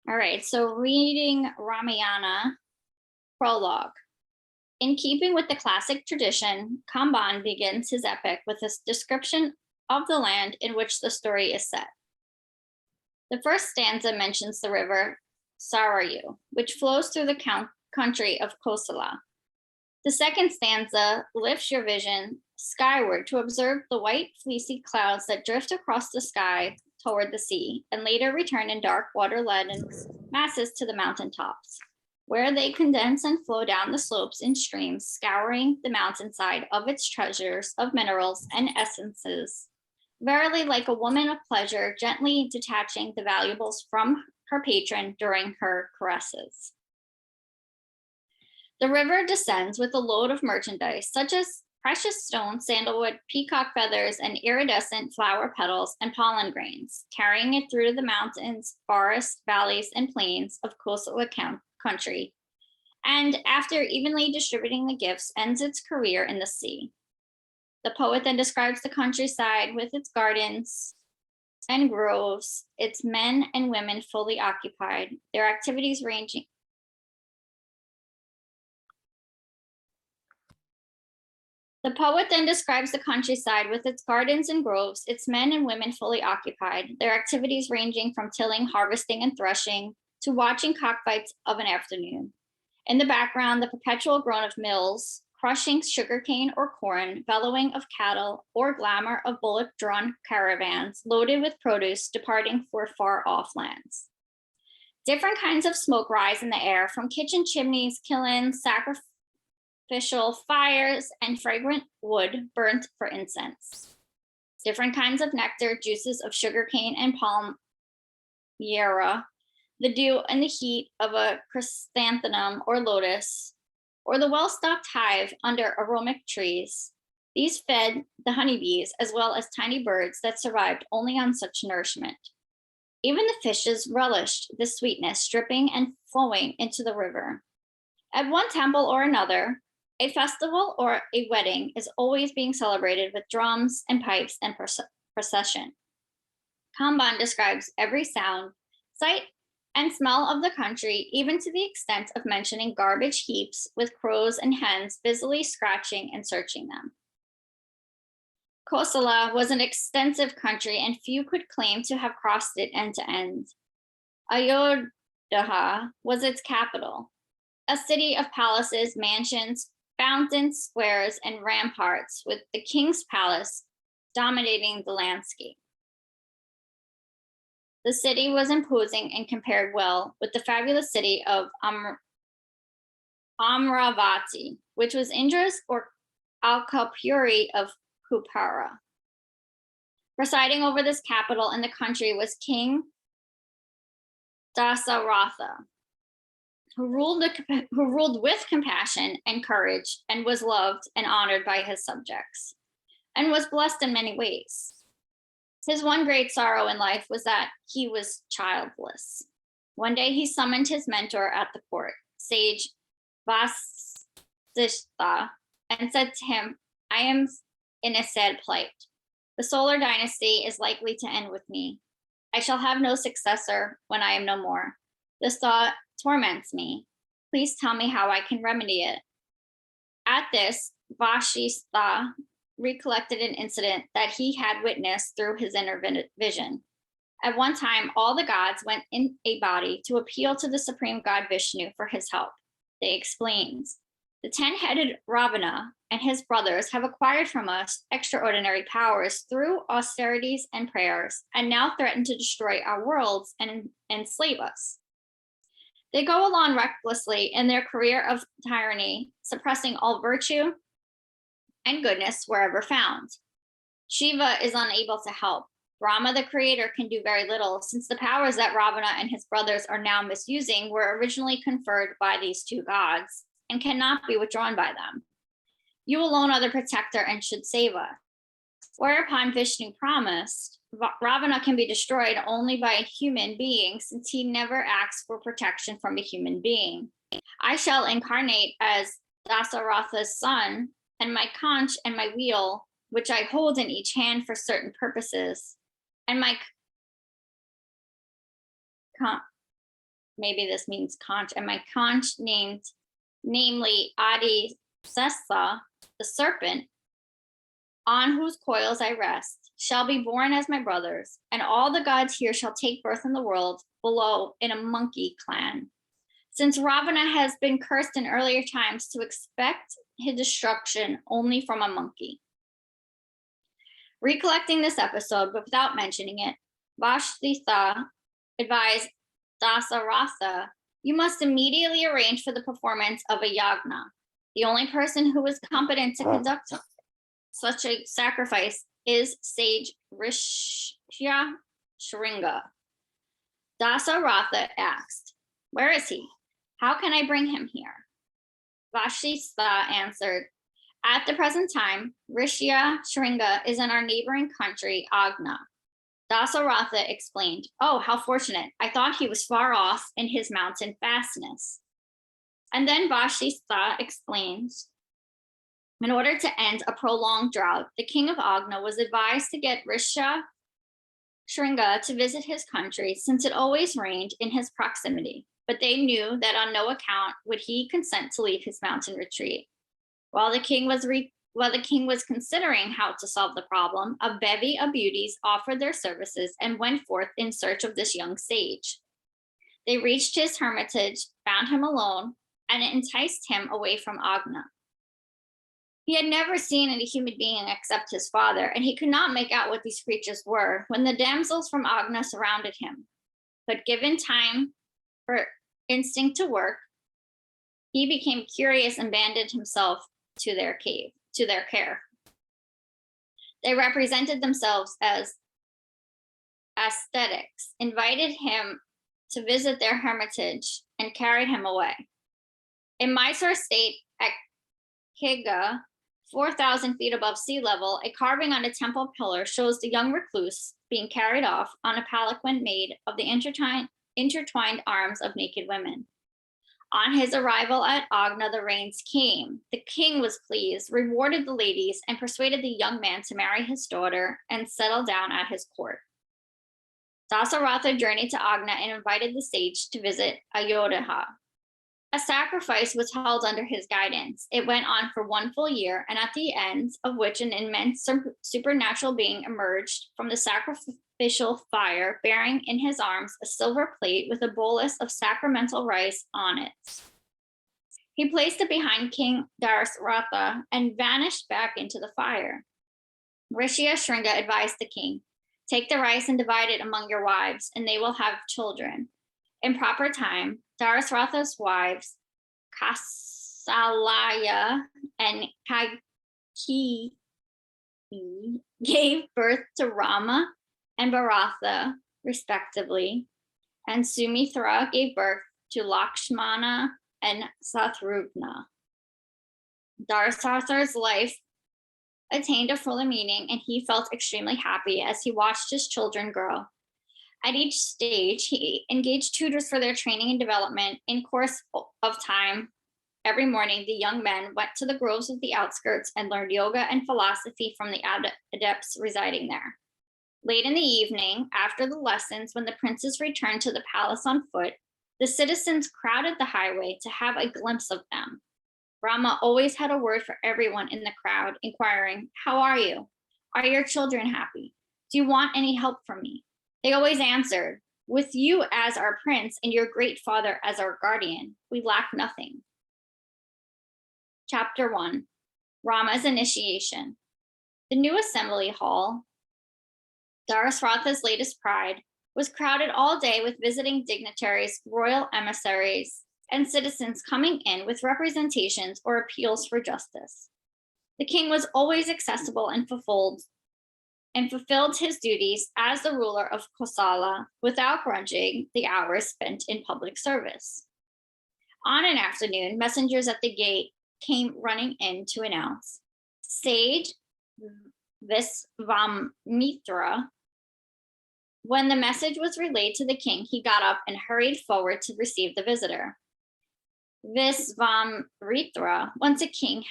All right, so reading Ramayana prologue. In keeping with the classic tradition, Kamban begins his epic with a description of the land in which the story is set. The first stanza mentions the river Sarayu, which flows through the country of Kosala. The second stanza lifts your vision skyward to observe the white, fleecy clouds that drift across the sky toward the sea and later return in dark, water-laden masses to the mountaintops, where they condense and flow down the slopes in streams, scouring the mountainside of its treasures of minerals and essences. Verily, like a woman of pleasure, gently detaching the valuables from her patron during her caresses. The river descends with a load of merchandise, such as precious stones, sandalwood, peacock feathers, and iridescent flower petals and pollen grains, carrying it through the mountains, forests, valleys, and plains of Kosala country. And after evenly distributing the gifts, ends its career in the sea. The poet then describes the countryside with its gardens and groves, its men and women fully occupied, their activities ranging The poet then describes the countryside with its gardens and groves, its men and women fully occupied, their activities ranging from tilling, harvesting, and threshing to watching cockfights of an afternoon. In the background, the perpetual groan of mills, crushing sugarcane or corn, bellowing of cattle, or glamour of bullock-drawn caravans loaded with produce departing for far-off lands. Different kinds of smoke rise in the air from kitchen chimneys, kilns, sacrificial fires, and fragrant wood burnt for incense. Different kinds of nectar, juices of sugarcane and palmyra, the dew and the heat of a chrysanthemum or lotus, or the well-stocked hive under aromatic trees. These fed the honeybees as well as tiny birds that survived only on such nourishment. Even the fishes relished this sweetness, dripping and flowing into the river. At one temple or another, a festival or a wedding is always being celebrated with drums and pipes and procession. Kamban describes every sound, sight, and smell of the country, even to the extent of mentioning garbage heaps with crows and hens busily scratching and searching them. Kosala was an extensive country, and few could claim to have crossed it end to end. Ayodhya was its capital, a city of palaces, mansions, fountains, squares, and ramparts, with the king's palace dominating the landscape. The city was imposing and compared well with the fabulous city of Amravati, which was Indra's or Alkapuri of Kupara. Presiding over this capital in the country was King Dasaratha, who ruled with compassion and courage and was loved and honored by his subjects, and was blessed in many ways. His one great sorrow in life was that he was childless. One day he summoned his mentor at the court, sage Vasistha, and said to him, I am in a sad plight. The solar dynasty is likely to end with me. I shall have no successor when I am no more. This thought torments me. Please tell me how I can remedy it. At this, Vasistha recollected an incident that he had witnessed through his inner vision. At one time, all the gods went in a body to appeal to the supreme god Vishnu for his help. They explained, the 10-headed Ravana and his brothers have acquired from us extraordinary powers through austerities and prayers, and now threaten to destroy our worlds and enslave us. They go along recklessly in their career of tyranny, suppressing all virtue and goodness wherever found. Shiva is unable to help. Brahma, the creator, can do very little, since the powers that Ravana and his brothers are now misusing were originally conferred by these two gods and cannot be withdrawn by them. You alone are the protector and should save us. Whereupon Vishnu promised, Ravana can be destroyed only by a human being, since he never asks for protection from a human being. I shall incarnate as Dasaratha's son, and my conch and my wheel, which I hold in each hand for certain purposes, and my maybe this means conch, and my conch named, namely Adi Sessa, the serpent, on whose coils I rest, shall be born as my brothers, and all the gods here shall take birth in the world below in a monkey clan. Since Ravana has been cursed in earlier times to expect his destruction only from a monkey. Recollecting this episode, but without mentioning it, Vashtitha advised Dasaratha, you must immediately arrange for the performance of a yagna. The only person who is competent to conduct such a sacrifice is sage Rishya Shringa. Dasaratha asked, where is he? How can I bring him here? Vashtitha answered, at the present time, Rishya Shringa is in our neighboring country, Agna. Dasaratha explained, oh, how fortunate. I thought he was far off in his mountain fastness. And then Vashtitha explains, in order to end a prolonged drought, the king of Agna was advised to get Rishya Shringa to visit his country since it always rained in his proximity. But they knew that on no account would he consent to leave his mountain retreat. While the king was considering how to solve the problem, a bevy of beauties offered their services and went forth in search of this young sage. They reached his hermitage, found him alone, and enticed him away from Agna. He had never seen any human being except his father, and he could not make out what these creatures were when the damsels from Agna surrounded him. But given time for instinct to work, he became curious and abandoned himself to their care. They represented themselves as ascetics, invited him to visit their hermitage, and carried him away. In Mysore state at Kega, 4,000 feet above sea level, a carving on a temple pillar shows the young recluse being carried off on a palanquin made of the intertwined arms of naked women. On his arrival at Agna, the rains came. The king was pleased, rewarded the ladies, and persuaded the young man to marry his daughter and settle down at his court. Dasaratha journeyed to Agna and invited the sage to visit Ayodhya. A sacrifice was held under his guidance. It went on for 1 full year, and at the end of which an immense supernatural being emerged from the sacrificial fire, bearing in his arms a silver plate with a bolus of sacramental rice on it. He placed it behind King Dasaratha and vanished back into the fire. Rishya Shringa advised the king, take the rice and divide it among your wives, and they will have children. In proper time, Dasaratha's wives, Kausalya and Kaikeyi, gave birth to Rama and Bharatha, respectively, and Sumitra gave birth to Lakshmana and Satrugna. Dasaratha's life attained a fuller meaning, and he felt extremely happy as he watched his children grow. At each stage, he engaged tutors for their training and development. In course of time, every morning, the young men went to the groves of the outskirts and learned yoga and philosophy from the adepts residing there. Late in the evening, after the lessons, when the princes returned to the palace on foot, the citizens crowded the highway to have a glimpse of them. Rama always had a word for everyone in the crowd, inquiring, how are you? Are your children happy? Do you want any help from me? They always answered, with you as our prince and your great father as our guardian, we lack nothing. Chapter 1, Rama's initiation. The new assembly hall, Dasaratha's latest pride, was crowded all day with visiting dignitaries, royal emissaries, and citizens coming in with representations or appeals for justice. The king was always accessible and fulfilled his duties as the ruler of Kosala without grudging the hours spent in public service. On an afternoon, messengers at the gate came running in to announce, Sage Visvamitra. When the message was relayed to the king, he got up and hurried forward to receive the visitor. Visvamitra, once a king,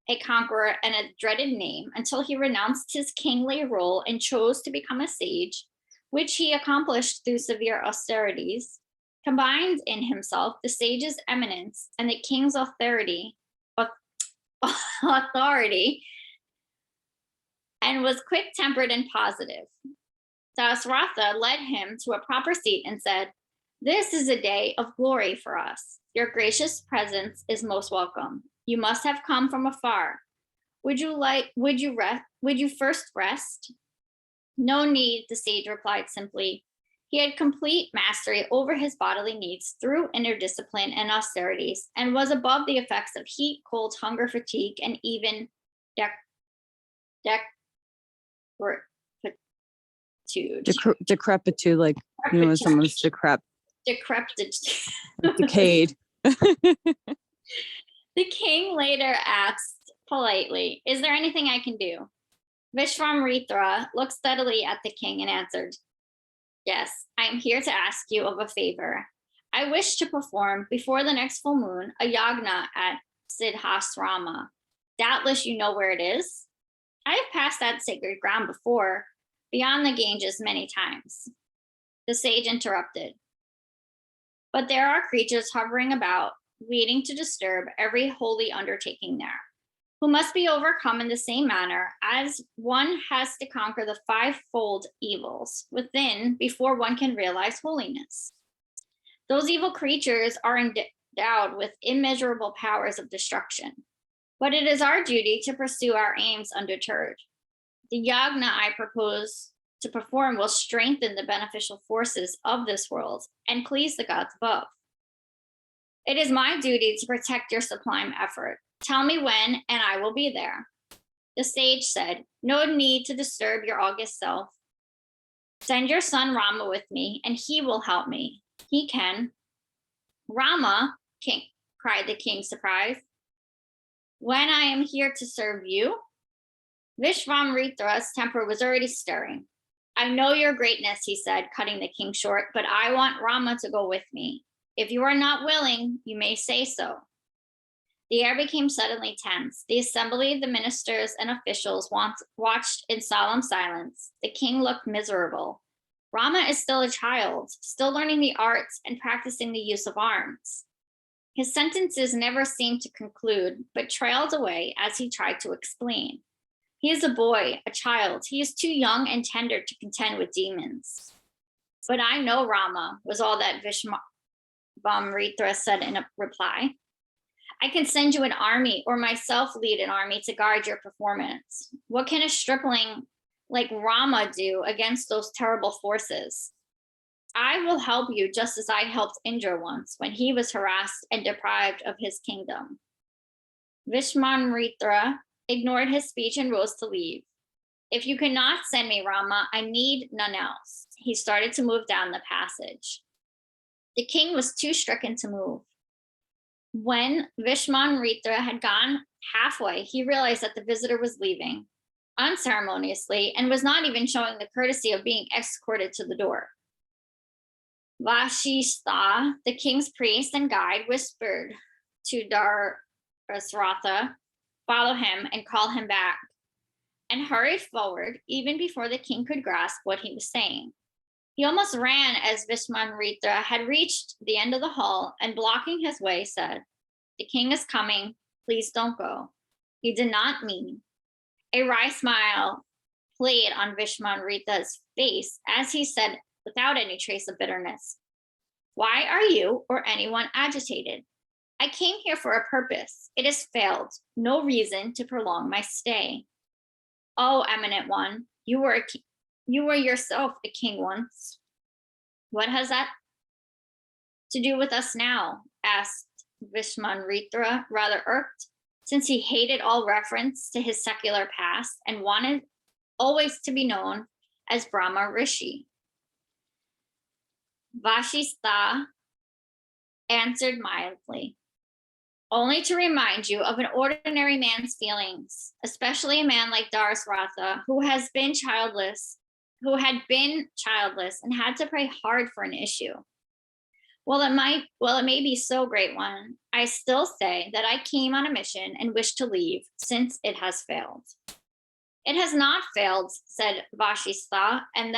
a conqueror, and a dreaded name, until he renounced his kingly role and chose to become a sage, which he accomplished through severe austerities, combined in himself the sage's eminence and the king's authority, and was quick-tempered and positive. Dasratha led him to a proper seat and said, "This is a day of glory for us. Your gracious presence is most welcome. You must have come from afar. Would you first rest?" "No need," the sage replied simply. He had complete mastery over his bodily needs through inner discipline and austerities, and was above the effects of heat, cold, hunger, fatigue, and even decrepitude, like, when someone's decayed. The king later asked politely, "Is there anything I can do?" Vishwamritra looked steadily at the king and answered, "Yes, I am here to ask you of a favor. I wish to perform before the next full moon a yagna at Siddhasrama. Doubtless you know where it is. I have passed that sacred ground before, beyond the Ganges many times." The sage interrupted, "But there are creatures hovering about, waiting to disturb every holy undertaking there, who must be overcome in the same manner as one has to conquer the fivefold evils within before one can realize holiness. Those evil creatures are endowed with immeasurable powers of destruction, but it is our duty to pursue our aims undeterred. The yagna I propose to perform will strengthen the beneficial forces of this world and please the gods above. It is my duty to protect your sublime effort. Tell me when, and I will be there." The sage said, "No need to disturb your august self. Send your son Rama with me, and he will help me. He can." "Rama," cried the king, surprised, "when I am here to serve you?" Vishwamritra's temper was already stirring. "I know your greatness," he said, cutting the king short, "but I want Rama to go with me. If you are not willing, you may say so." The air became suddenly tense. The assembly of the ministers and officials watched in solemn silence. The king looked miserable. Rama is still a child, still learning the arts and practicing the use of arms. His sentences never seemed to conclude, but trailed away as he tried to explain. He is a boy, a child. He is too young and tender to contend with demons. "But I know Rama," was all that Vishwamritra said in a reply. "I can send you an army or myself lead an army to guard your performance. What can a stripling like Rama do against those terrible forces? I will help you just as I helped Indra once when he was harassed and deprived of his kingdom." Vishwamritra ignored his speech and rose to leave. "If you cannot send me Rama, I need none else." He started to move down the passage. The king was too stricken to move. When Vishwamritra had gone halfway, he realized that the visitor was leaving unceremoniously and was not even showing the courtesy of being escorted to the door. Vashistha, the king's priest and guide, whispered to Dasratha, "Follow him and call him back," and hurried forward even before the king could grasp what he was saying. He almost ran as Vishwamritra had reached the end of the hall and, blocking his way, said, "The king is coming. Please don't go." He did not mean. A wry smile played on Vishwamrita's face as he said, without any trace of bitterness, "Why are you or anyone agitated? I came here for a purpose. It has failed. No reason to prolong my stay." "Oh, eminent one, you were yourself a king once. What has that to do with us now?" asked Vishwamritra, rather irked, since he hated all reference to his secular past and wanted always to be known as Brahma Rishi. Vashistha answered mildly, "Only to remind you of an ordinary man's feelings, especially a man like Dasratha, who had been childless and had to pray hard for an issue. Well, it may be so, great one. I still say that I came on a mission and wish to leave, since it has failed." "It has not failed," said Vashistha, and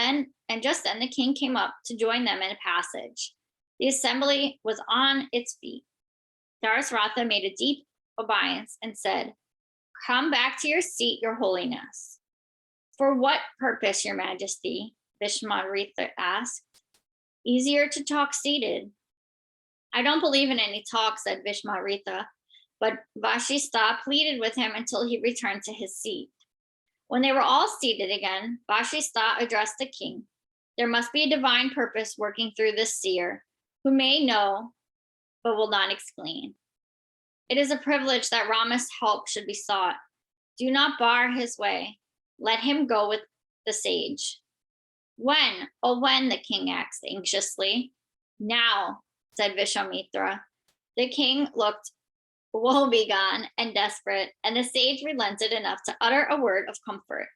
just then the king came up to join them in a passage. The assembly was on its feet. Darasratha made a deep obeisance and said, "Come back to your seat, your holiness." "For what purpose, your majesty?" Vishmaritha asked. "Easier to talk seated." "I don't believe in any talk," said Vishmaritha, but Vashista pleaded with him until he returned to his seat. When they were all seated again, Vashista addressed the king. "There must be a divine purpose working through this seer, who may know but will not explain. It is a privilege that Rama's help should be sought. Do not bar his way. Let him go with the sage." "When? Oh, when?" the king asked anxiously. "Now," said Vishwamitra. The king looked woebegone and desperate, and the sage relented enough to utter a word of comfort.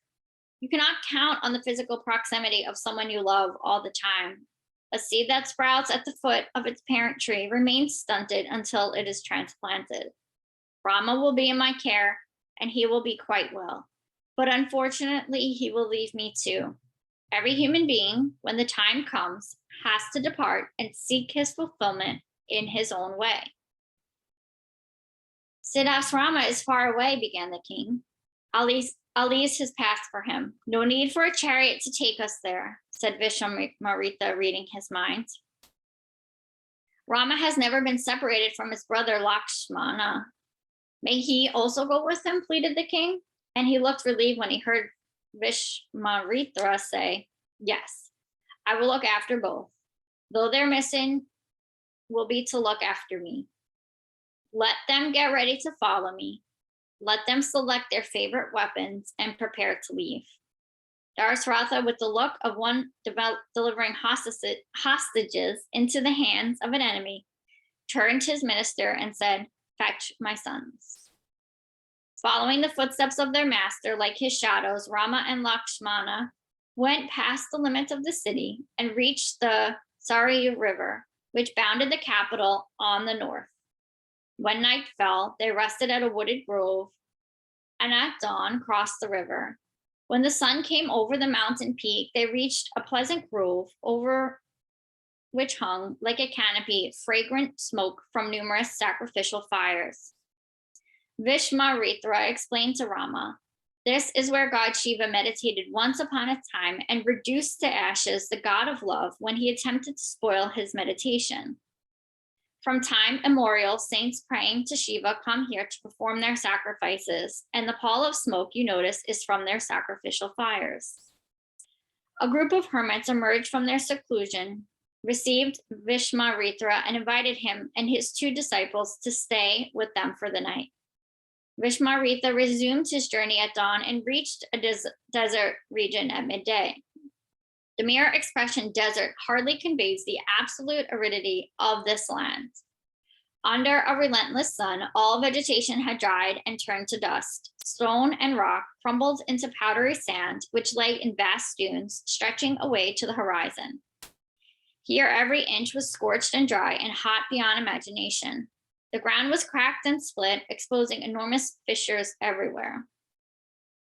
"You cannot count on the physical proximity of someone you love all the time. A seed that sprouts at the foot of its parent tree remains stunted until it is transplanted. Rama will be in my care, and he will be quite well. But unfortunately, he will leave me too. Every human being, when the time comes, has to depart and seek his fulfillment in his own way." "Siddhasrama is far away," began the king. I'll ease his path for him. No need for a chariot to take us there," said Vishmaritha, reading his mind. "Rama has never been separated from his brother Lakshmana. May he also go with him?" pleaded the king. And he looked relieved when he heard Vishmaritha say, "Yes, I will look after both. Though their mission will be to look after me. Let them get ready to follow me. Let them select their favorite weapons and prepare to leave." Darasratha, with the look of one delivering hostages into the hands of an enemy, turned to his minister and said, "Fetch my sons." Following the footsteps of their master like his shadows, Rama and Lakshmana went past the limits of the city and reached the Sarayu River, which bounded the capital on the north. When night fell, they rested at a wooded grove and at dawn crossed the river. When the sun came over the mountain peak, they reached a pleasant grove over which hung, like a canopy, fragrant smoke from numerous sacrificial fires. Vishmaritra explained to Rama, "This is where God Shiva meditated once upon a time and reduced to ashes the god of love when he attempted to spoil his meditation. From time immemorial, saints praying to Shiva come here to perform their sacrifices, and the pall of smoke you notice is from their sacrificial fires." A group of hermits emerged from their seclusion, received Vishmaritra, and invited him and his 2 disciples to stay with them for the night. Vishmaritra resumed his journey at dawn and reached a desert region at midday. The mere expression desert hardly conveys the absolute aridity of this land. Under a relentless sun, all vegetation had dried and turned to dust. Stone and rock crumbled into powdery sand, which lay in vast dunes, stretching away to the horizon. Here, every inch was scorched and dry and hot beyond imagination. The ground was cracked and split, exposing enormous fissures everywhere.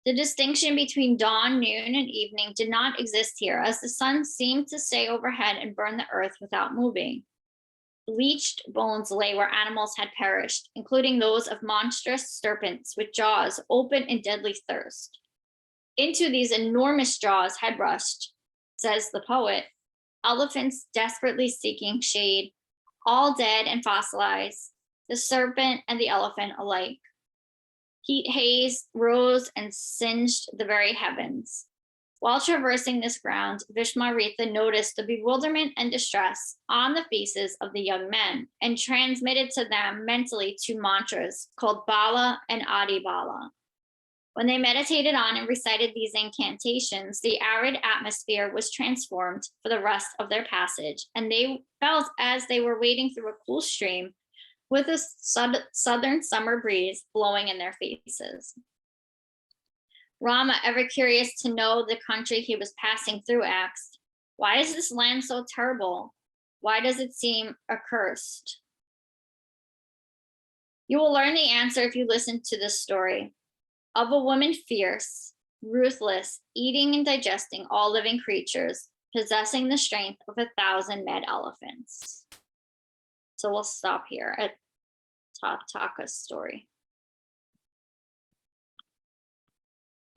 The distinction between dawn, noon, and evening did not exist here, as the sun seemed to stay overhead and burn the earth without moving. Bleached bones lay where animals had perished, including those of monstrous serpents with jaws open in deadly thirst. Into these enormous jaws had rushed, says the poet, elephants desperately seeking shade, all dead and fossilized, the serpent and the elephant alike. Heat haze rose and singed the very heavens. While traversing this ground, Vishmaritra noticed the bewilderment and distress on the faces of the young men and transmitted to them mentally 2 mantras called Bala and Adi Bala. When they meditated on and recited these incantations, the arid atmosphere was transformed for the rest of their passage, and they felt as they were wading through a cool stream with a southern summer breeze blowing in their faces. Rama, ever curious to know the country he was passing through, asked, "Why is this land so terrible? Why does it seem accursed?" You will learn the answer if you listen to this story of a woman fierce, ruthless, eating and digesting all living creatures, possessing the strength of 1,000 mad elephants. So we'll stop here at Taka's story.